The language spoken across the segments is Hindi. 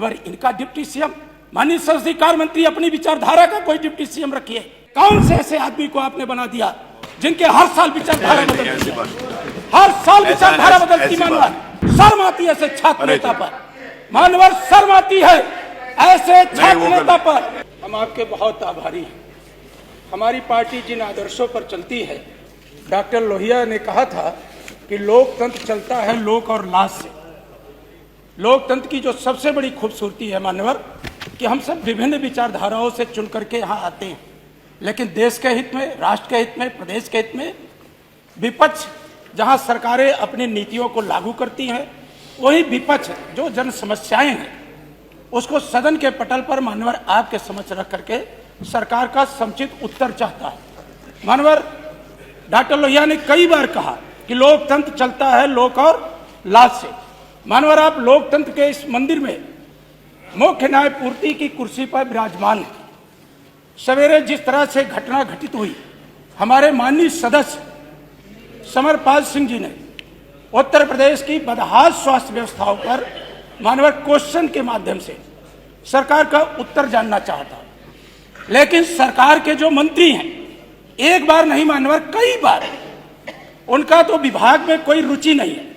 मानवर इनका डिप्टी सीएम, माननीय संसदीय कार्य मंत्री अपनी विचारधारा का कोई डिप्टी सीएम रखिए। कौन से ऐसे आदमी को आपने बना दिया जिनके हर साल विचारधारा बदलती है, हर साल विचारधारा बदलती। मानवर शर्म आती है ऐसे छात्र नेता पर, मानवर शर्म आती है ऐसे छात्र नेता पर। हम आपके बहुत आभारी हैं। हमारी पार्टी जिन आदर्शों पर चलती है, डॉक्टर लोहिया ने कहा था कि लोकतंत्र चलता है लोक और लाज से। लोकतंत्र की जो सबसे बड़ी खूबसूरती है मान्यवर कि हम सब विभिन्न विचारधाराओं से चुन करके यहाँ आते हैं, लेकिन देश के हित में, राष्ट्र के हित में, प्रदेश के हित में विपक्ष जहाँ सरकारें अपनी नीतियों को लागू करती हैं, वही विपक्ष जो जन समस्याएं हैं उसको सदन के पटल पर मान्यवर आपके समक्ष रख करके सरकार का समुचित उत्तर चाहता है। मान्यवर डॉक्टर लोहिया ने कई बार कहा कि लोकतंत्र चलता है लोक और लाज से। मानवर आप लोकतंत्र के इस मंदिर में मुख्य न्यायपूर्ति की कुर्सी पर विराजमान है। सवेरे जिस तरह से घटना घटित हुई, हमारे माननीय सदस्य समरपाल सिंह जी ने उत्तर प्रदेश की बदहाल स्वास्थ्य व्यवस्थाओं पर मानवर क्वेश्चन के माध्यम से सरकार का उत्तर जानना चाहता, लेकिन सरकार के जो मंत्री हैं एक बार नहीं मानवर कई बार, उनका तो विभाग में कोई रुचि नहीं है।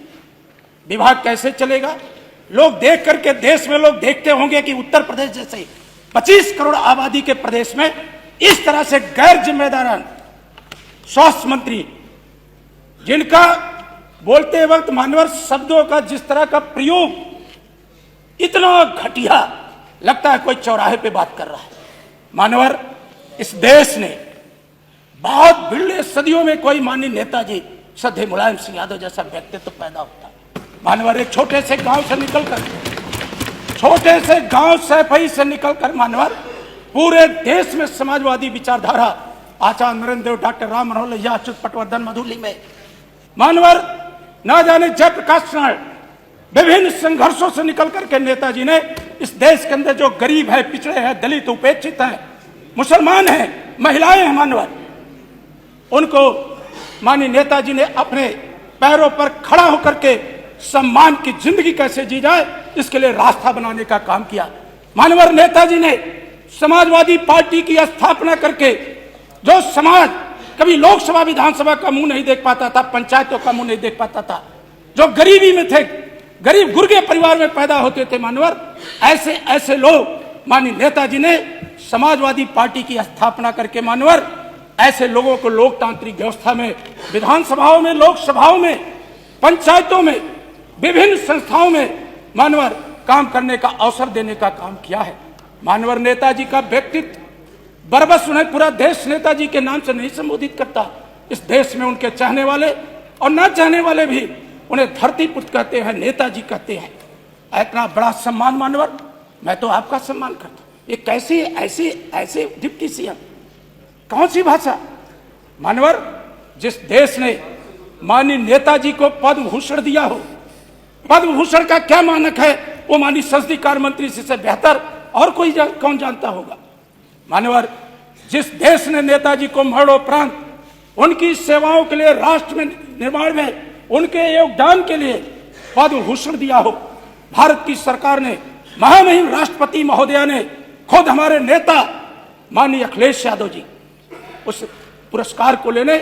विभाग कैसे चलेगा? लोग देख करके, देश में लोग देखते होंगे कि उत्तर प्रदेश जैसे 25 करोड़ आबादी के प्रदेश में इस तरह से गैर जिम्मेदारान स्वास्थ्य मंत्री, जिनका बोलते वक्त मानवर शब्दों का जिस तरह का प्रयोग इतना घटिया लगता है कोई चौराहे पे बात कर रहा है। मानवर इस देश ने बहुत बिरले सदियों में कोई माननीय नेताजी श्रद्धेय मुलायम सिंह यादव जैसा व्यक्तित्व पैदा होता है। मानवर एक छोटे से गांव से निकलकर, छोटे से गांव सैफई से निकलकर मानवर पूरे देश में समाजवादी विचारधारा आचार्य नरेंद्र देव, डॉक्टर राम मनोहर लोहिया, अच्युत पटवर्धन, मधुली में मानवर ना जाने जयप्रकाश नारायण, विभिन्न संघर्षों से निकल करके नेताजी ने इस देश के अंदर जो गरीब है, पिछड़े हैं, दलित, उपेक्षित हैं, मुसलमान हैं, महिलाएं हैं, मानवर उनको माननीय नेताजी ने अपने पैरों पर खड़ा होकर के सम्मान की जिंदगी कैसे जी जाए इसके लिए रास्ता बनाने का काम किया। मानवर नेताजी ने समाजवादी पार्टी की स्थापना करके जो समाज कभी लोकसभा विधानसभा का मुंह नहीं देख पाता था, पंचायतों का मुंह नहीं देख पाता था, जो गरीबी में थे, गरीब गुर्गे परिवार में पैदा होते थे, मानवर ऐसे ऐसे लोग माननीय नेताजी ने समाजवादी पार्टी की स्थापना करके मानवर ऐसे लोगों को लोकतांत्रिक व्यवस्था में, विधानसभाओं में, लोकसभाओं में, पंचायतों में, विभिन्न संस्थाओं में मानवर काम करने का अवसर देने का काम किया है। मानवर नेताजी का व्यक्तित्व बरबस उन्हें पूरा देश नेताजी के नाम से नहीं संबोधित करता। इस देश में उनके चाहने वाले और न चाहने वाले भी उन्हें धरती पुत्र कहते हैं, नेताजी कहते हैं। इतना बड़ा सम्मान मानवर, मैं तो आपका सम्मान करता हूं। ये कैसे ऐसे ऐसे डिप्टी सीएम, कौन सी भाषा? मानवर जिस देश ने माननीय नेताजी को पद्म भूषण दिया हो, पद्म भूषण का क्या मानक है वो माननीय संसदीय कार्य मंत्री से बेहतर और कोई कौन जानता होगा। मानवर जिस देश ने नेताजी को मरणोपरांत उनकी सेवाओं के लिए, राष्ट्र में निर्माण में उनके योगदान के लिए पद्म भूषण दिया हो, भारत की सरकार ने, महामहिम राष्ट्रपति महोदया ने, खुद हमारे नेता माननीय अखिलेश यादव जी उस पुरस्कार को लेने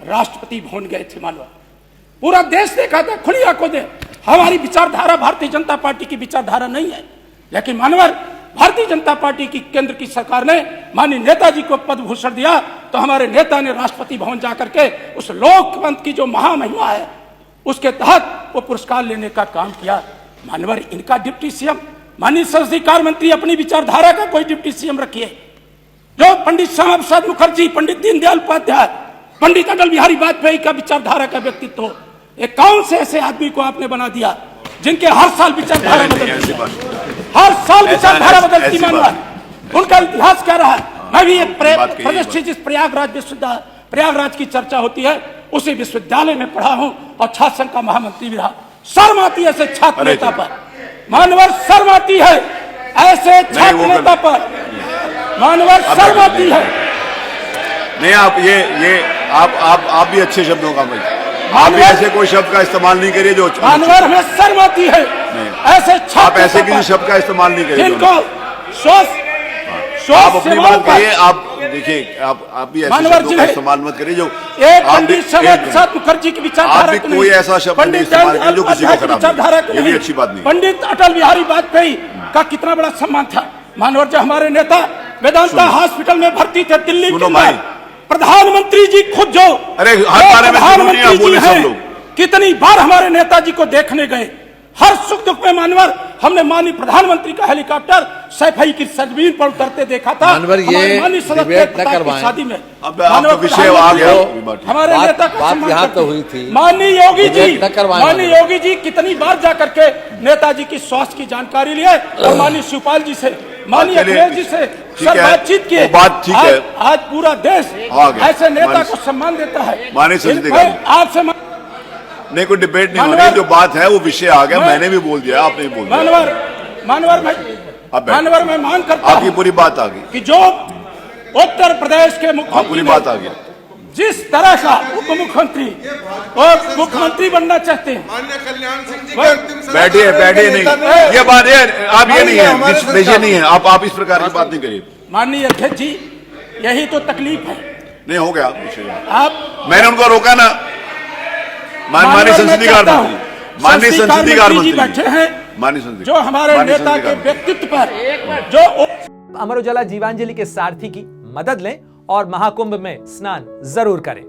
राष्ट्रपति भवन गए थे। मानवर पूरा देश देखा था, खुली आंखों से। हमारी विचारधारा भारतीय जनता पार्टी की विचारधारा नहीं है, लेकिन मानवर भारतीय जनता पार्टी की केंद्र की सरकार ने माननीय नेताजी को पद्म भूषण दिया तो हमारे नेता ने राष्ट्रपति भवन जाकर के उस लोकतंत्र की जो महामहिमा है उसके तहत वो पुरस्कार लेने का काम किया। मानवर इनका डिप्टी सीएम, माननीय संसदीय कार्य मंत्री अपनी विचारधारा का कोई डिप्टी सीएम रखिए। जो पंडित श्यामा प्रसाद मुखर्जी, पंडित दीनदयाल उपाध्याय, पंडित अटल बिहारी वाजपेयी का विचारधारा का व्यक्तित्व हो, एक कौन से ऐसे आदमी को आपने बना दिया जिनके हर साल विचारधारा बदलती है, हर साल विचारधारा बदलती। मानवर उनका इतिहास क्या रहा है? मैं भी एक प्रतिष्ठित जिस प्रयागराज की चर्चा होती है उसी विश्वविद्यालय में पढ़ा हूं और छात्र संघ का महामंत्री भी रहा। शर्म आती है ऐसे छात्र नेता पर, मानवर शर्म आती है ऐसे छात्र नेता पर, मानवर शर्म आती है। नहीं, आप ये आप भी अच्छे शब्दों का भाई आप भी ऐसे कोई शब्द का इस्तेमाल नहीं करिए जो मानवर हमें शर्म आती है ऐसे आप छात्र ऐसे किसी शब्द का इस्तेमाल नहीं करिए। जिनको आप अपनी बात करिए। आप देखिए, आप भी ऐसे शब्दों का इस्तेमाल मत करिए जो एक पंडित श्यामा प्रसाद मुखर्जी की विचारधारा आप भी कोई ऐसा शब्द नहीं इस्तेमाल करिए जो किसी को खराब करे। ये भी अच्छी बात नहीं। पंडित अटल बिहारी वाजपेयी का कितना बड़ा सम्मान था। मानवर जो हमारे नेता वेदांता हॉस्पिटल में भर्ती थे दिल्ली के अंदर, प्रधानमंत्री जी खुद जो प्रधानमंत्री जी हैं, कितनी बार हमारे नेताजी को देखने गए। हर सुख दुख में मानवर हमने माननीय प्रधानमंत्री का हेलीकॉप्टर सैफई की सरजमीन पर उतरते देखा था। मानवर ये डिबेट न करवाएं। शादी में अब विषय आ गया। हमारे नेता का बात यहाँ तो हुई थी। माननीय योगी जी कितनी बार जाकर के नेताजी की स्वास्थ्य की जानकारी लिए और माननीय शिवपाल जी से, माननीय अखिलेश जी से सब बातचीत किए। बात ठीक है। आज पूरा देश ऐसे नेता को सम्मान देता है। आपसे नहीं, कोई डिबेट नहीं हो रही। जो बात है वो विषय आ गया। मैंने भी बोल दिया, आपने भी बोल दिया। मानवर में मांग करता आपकी पूरी बात आ गई कि जो उत्तर प्रदेश के मुख्यमंत्री पूरी बात आ गई जिस तरह का उप मुख्यमंत्री और मुख्यमंत्री बनना चाहते हैं। बैठिए नहीं, ये बात है। आप ये नहीं है, विषय नहीं है। आप इस प्रकार की बात नहीं करिए। माननीय अध्यक्ष जी, यही तो तकलीफ है। नहीं हो गया आप, मैंने उनको रोका ना। माननीय संसदीय मंत्री बैठे हैं जो हमारे नेता के व्यक्तित्व पर जो अमर उजाला जीवांजलि के सारथी की मदद लें और महाकुंभ में स्नान जरूर करें।